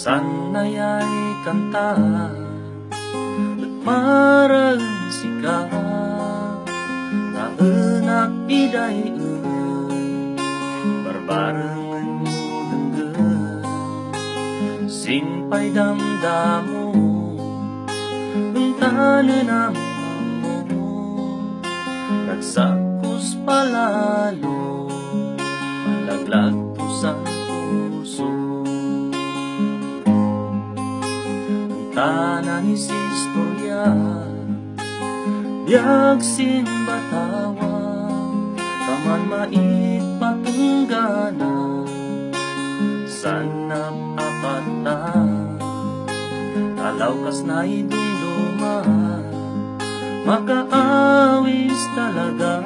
Sana'y ay kanta at parang sika na anak iday barbarang denggan simpay damdamo ang tanan mo nagsakos palalo malaglag ko sa puso tanan ni si istorya biyag simbatawa kaman mait patunggana sanap apata talaw kas na idumduma makaawis talaga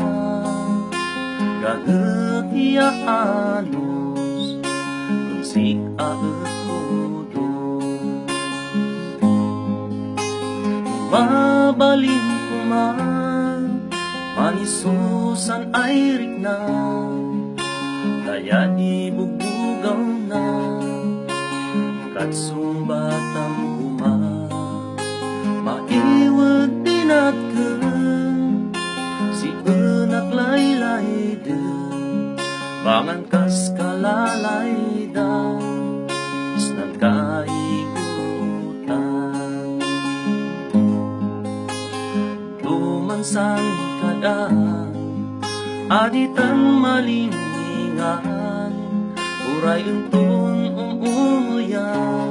gagetiaanos kung si aekudo mabalin ko man manisusan ay rikna kaya di bugbugaw na katsong batang kuma maiwag dinatkan si anak laylay din bangan kas kalalay da isnang kaigutan tumansang kadaan aditan malingingan uray untun umuyan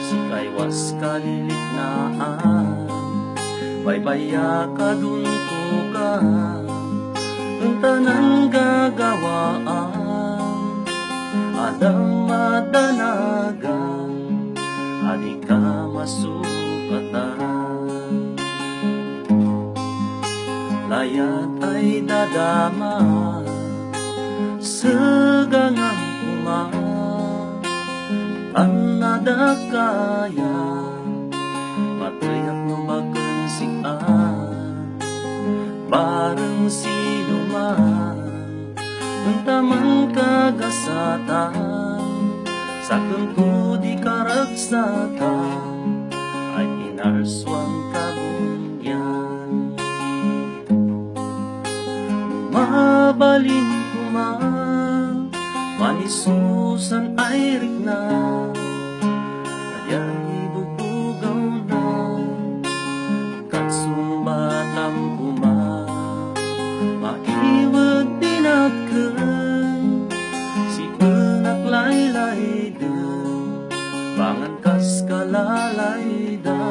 si kaywas kaliliknaan baybaya kaduntukan ang tanan gagawaan adang madanagan adi ka masukatan layat ay dadama segangang kuma ang nadakaya matayak no makensian bareng sino man ang tamang kagasatan sa kengku di karagsatan ay inarswang kabungyan mabalin ko man manisusan ay rikna kaya ibubugaw na katsong batang kuma maiwag dinatkan si anak laylay din bangan kas kalalay da